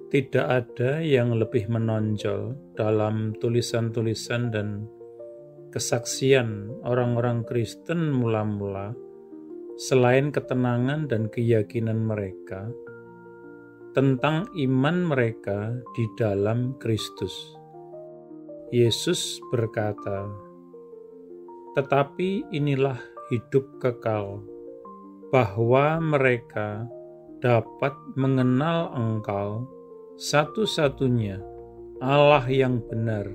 Tidak ada yang lebih menonjol dalam tulisan-tulisan dan kesaksian orang-orang Kristen mula-mula selain ketenangan dan keyakinan mereka tentang iman mereka di dalam Kristus. Yesus berkata, "Tetapi inilah hidup kekal, bahwa mereka dapat mengenal Engkau, satu-satunya Allah yang benar,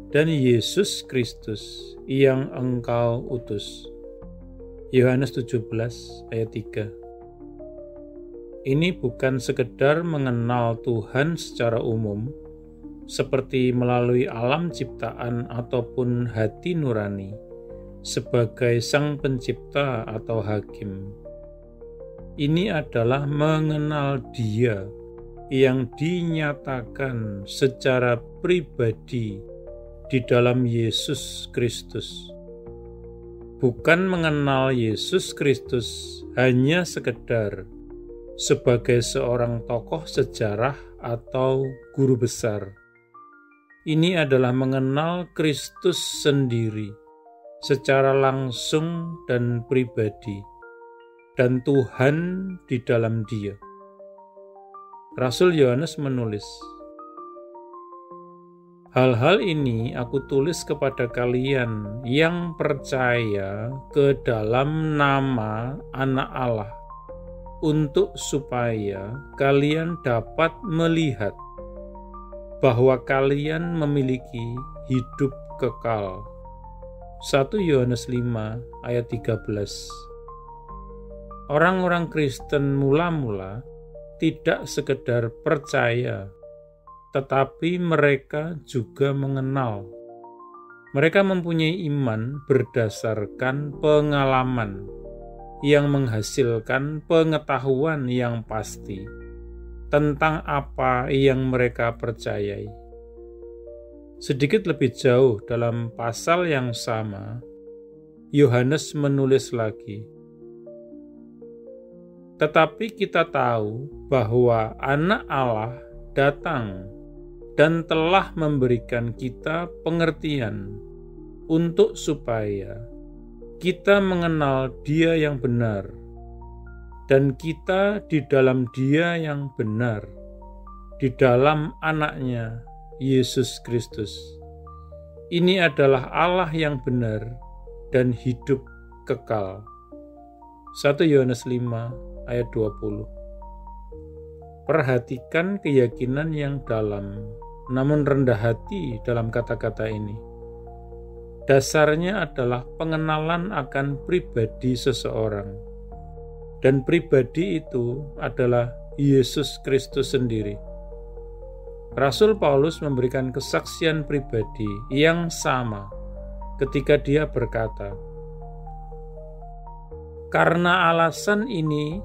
dan Yesus Kristus yang Engkau utus." Yohanes 17 ayat 3. Ini bukan sekedar mengenal Tuhan secara umum, seperti melalui alam ciptaan ataupun hati nurani, sebagai Sang Pencipta atau Hakim. Ini adalah mengenal Dia yang dinyatakan secara pribadi di dalam Yesus Kristus. Bukan mengenal Yesus Kristus hanya sekedar sebagai seorang tokoh sejarah atau guru besar. Ini adalah mengenal Kristus sendiri secara langsung dan pribadi, dan Tuhan di dalam Dia. Rasul Yohanes menulis, "Hal-hal ini aku tulis kepada kalian yang percaya ke dalam nama Anak Allah, untuk supaya kalian dapat melihat bahwa kalian memiliki hidup kekal." 1 Yohanes 5 ayat 13. Orang-orang Kristen mula-mula tidak sekedar percaya, tetapi mereka juga mengenal. Mereka mempunyai iman berdasarkan pengalaman yang menghasilkan pengetahuan yang pasti tentang apa yang mereka percayai. Sedikit lebih jauh dalam pasal yang sama, Yohanes menulis lagi, "Tetapi kita tahu bahwa Anak Allah datang dan telah memberikan kita pengertian untuk supaya kita mengenal Dia yang benar, dan kita di dalam Dia yang benar, di dalam Anaknya, Yesus Kristus. Ini adalah Allah yang benar dan hidup kekal." 1 Yohanes 5 ayat 20. Perhatikan keyakinan yang dalam, namun rendah hati dalam kata-kata ini. Dasarnya adalah pengenalan akan pribadi seseorang, dan pribadi itu adalah Yesus Kristus sendiri. Rasul Paulus memberikan kesaksian pribadi yang sama ketika dia berkata, "Karena alasan ini,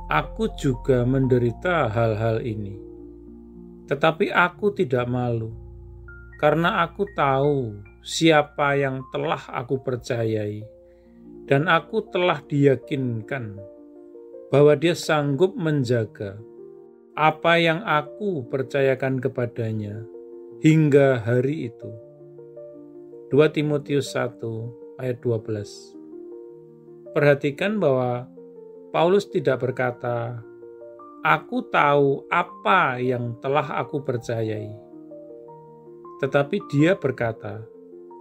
aku juga menderita hal-hal ini. Tetapi aku tidak malu, karena aku tahu siapa yang telah aku percayai, dan aku telah diyakinkan bahwa Dia sanggup menjaga apa yang aku percayakan kepadanya hingga hari itu." 2 Timotius 1 ayat 12. Perhatikan bahwa Paulus tidak berkata, "Aku tahu apa yang telah aku percayai." Tetapi dia berkata,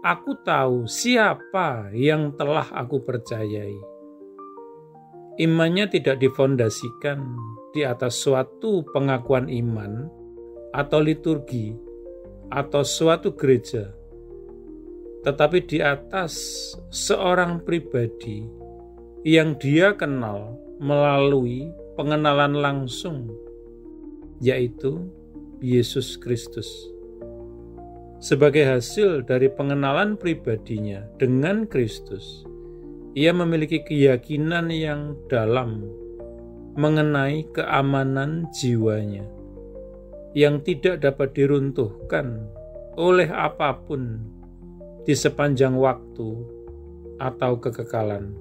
"Aku tahu siapa yang telah aku percayai." Imannya tidak difondasikan di atas suatu pengakuan iman atau liturgi atau suatu gereja, tetapi di atas seorang pribadi yang dia kenal melalui pengenalan langsung, yaitu Yesus Kristus. Sebagai hasil dari pengenalan pribadinya dengan Kristus, ia memiliki keyakinan yang dalam mengenai keamanan jiwanya yang tidak dapat diruntuhkan oleh apapun di sepanjang waktu atau kekekalan.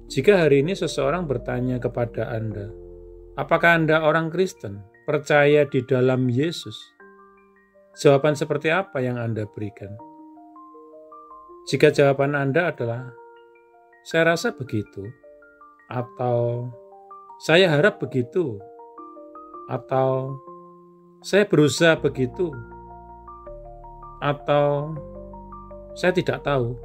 Jika hari ini seseorang bertanya kepada Anda, Apakah Anda orang Kristen, percaya di dalam Yesus? Jawaban seperti apa yang Anda berikan? Jika jawaban Anda adalah, saya rasa begitu, atau saya harap begitu, atau saya berusaha begitu, atau saya tidak tahu.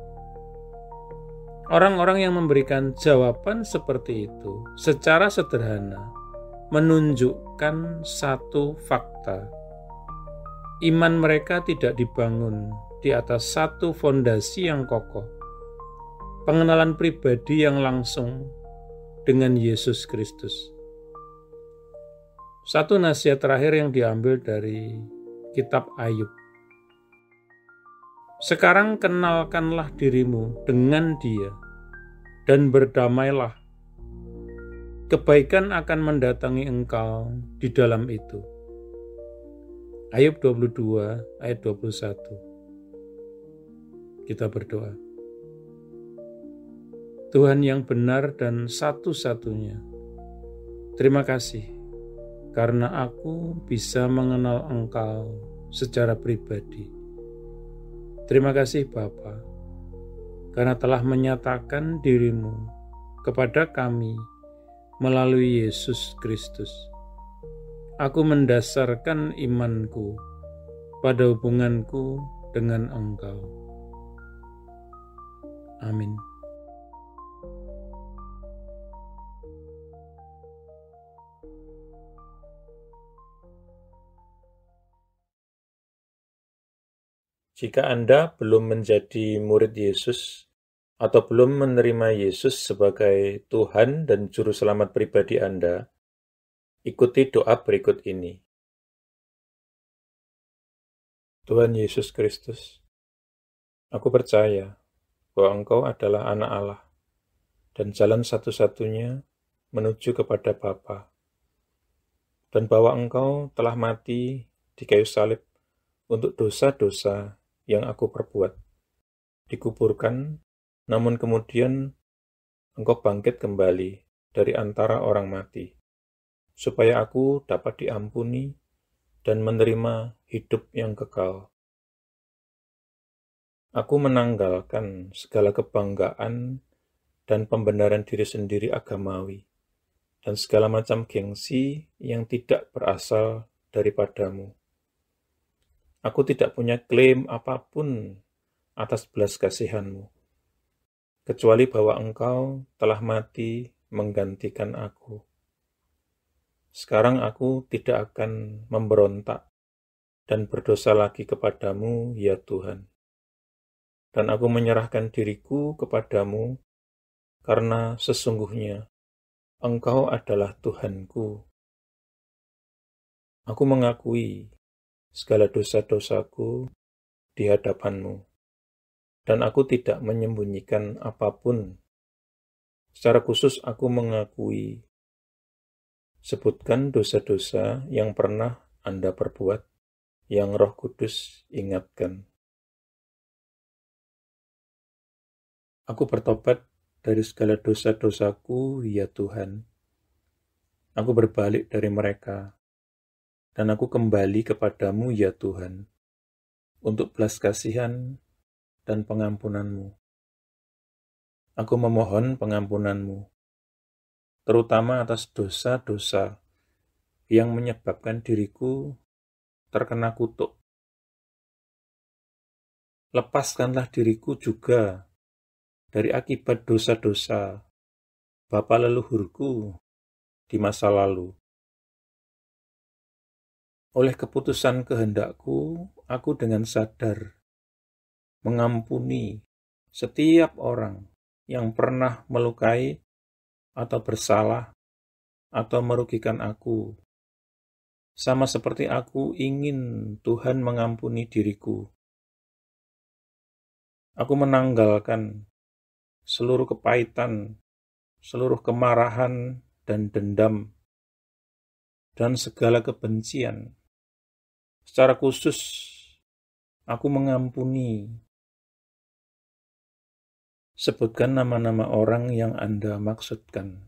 Orang-orang yang memberikan jawaban seperti itu secara sederhana menunjukkan satu fakta. Iman mereka tidak dibangun di atas satu fondasi yang kokoh, pengenalan pribadi yang langsung dengan Yesus Kristus. Satu nasihat terakhir yang diambil dari kitab Ayub. Sekarang kenalkanlah dirimu dengan Dia dan berdamailah. Kebaikan akan mendatangi engkau di dalam itu. Ayub 22 ayat 21. Kita berdoa. Tuhan yang benar dan satu-satunya, terima kasih karena aku bisa mengenal Engkau secara pribadi. Terima kasih Bapa, karena telah menyatakan dirimu kepada kami melalui Yesus Kristus. Aku mendasarkan imanku pada hubunganku dengan Engkau. Amin. Jika Anda belum menjadi murid Yesus atau belum menerima Yesus sebagai Tuhan dan Juru Selamat pribadi Anda, ikuti doa berikut ini. Tuhan Yesus Kristus, aku percaya bahwa Engkau adalah anak Allah dan jalan satu-satunya menuju kepada Bapa, dan bahwa Engkau telah mati di kayu salib untuk dosa-dosa yang aku perbuat, dikuburkan, namun kemudian Engkau bangkit kembali dari antara orang mati, supaya aku dapat diampuni dan menerima hidup yang kekal. Aku menanggalkan segala kebanggaan dan pembenaran diri sendiri agamawi, dan segala macam gengsi yang tidak berasal daripadamu. Aku tidak punya klaim apapun atas belas kasihan-Mu, kecuali bahwa Engkau telah mati menggantikan aku. Sekarang aku tidak akan memberontak dan berdosa lagi kepadamu, ya Tuhan. Dan aku menyerahkan diriku kepadamu, karena sesungguhnya Engkau adalah Tuhanku. Aku mengakui segala dosa-dosaku di hadapan-Mu, dan aku tidak menyembunyikan apapun. Secara khusus aku mengakui, sebutkan dosa-dosa yang pernah Anda perbuat, yang Roh Kudus ingatkan. Aku bertobat dari segala dosa-dosaku, ya Tuhan. Aku berbalik dari mereka, dan aku kembali kepadamu, ya Tuhan, untuk belas kasihan dan pengampunan-Mu. Aku memohon pengampunan-Mu, terutama atas dosa-dosa yang menyebabkan diriku terkena kutuk. Lepaskanlah diriku juga dari akibat dosa-dosa bapa leluhurku di masa lalu. Oleh keputusan kehendakku, aku dengan sadar mengampuni setiap orang yang pernah melukai atau bersalah atau merugikan aku, sama seperti aku ingin Tuhan mengampuni diriku. Aku menanggalkan seluruh kepahitan, seluruh kemarahan dan dendam, dan segala kebencian. Secara khusus, aku mengampuni. Sebutkan nama-nama orang yang Anda maksudkan.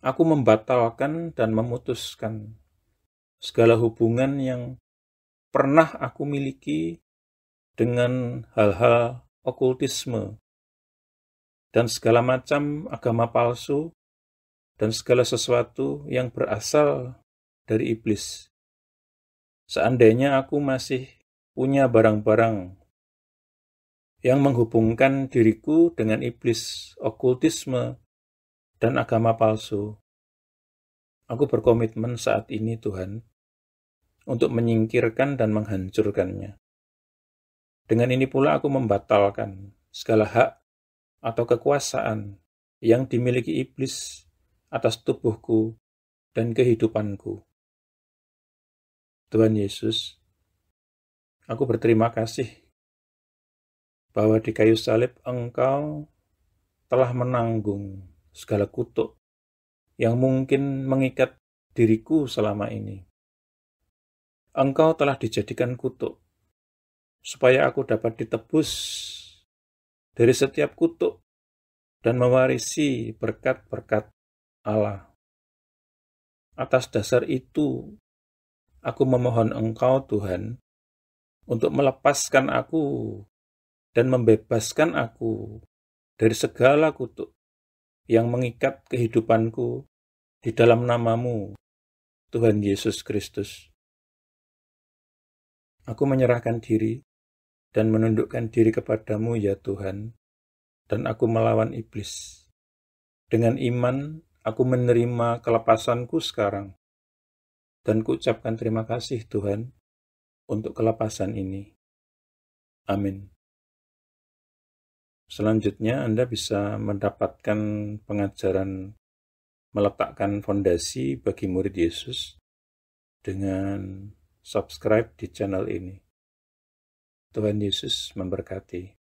Aku membatalkan dan memutuskan segala hubungan yang pernah aku miliki dengan hal-hal okultisme dan segala macam agama palsu dan segala sesuatu yang berasal dari iblis. Seandainya aku masih punya barang-barang yang menghubungkan diriku dengan iblis, okultisme, dan agama palsu, aku berkomitmen saat ini, Tuhan, untuk menyingkirkan dan menghancurkannya. Dengan ini pula aku membatalkan segala hak atau kekuasaan yang dimiliki iblis atas tubuhku dan kehidupanku. Tuhan Yesus, aku berterima kasih bahwa di kayu salib Engkau telah menanggung segala kutuk yang mungkin mengikat diriku selama ini. Engkau telah dijadikan kutuk, supaya aku dapat ditebus dari setiap kutuk dan mewarisi berkat-berkat Allah. Atas dasar itu, aku memohon Engkau, Tuhan, untuk melepaskan aku dan membebaskan aku dari segala kutuk yang mengikat kehidupanku di dalam nama-Mu, Tuhan Yesus Kristus. Aku menyerahkan diri dan menundukkan diri kepadamu, ya Tuhan, dan aku melawan iblis. Dengan iman, aku menerima kelepasanku sekarang, dan kuucapkan terima kasih, Tuhan, untuk kelepasan ini. Amin. Selanjutnya, Anda bisa mendapatkan pengajaran meletakkan fondasi bagi murid Yesus dengan subscribe di channel ini. Tuhan Yesus memberkati.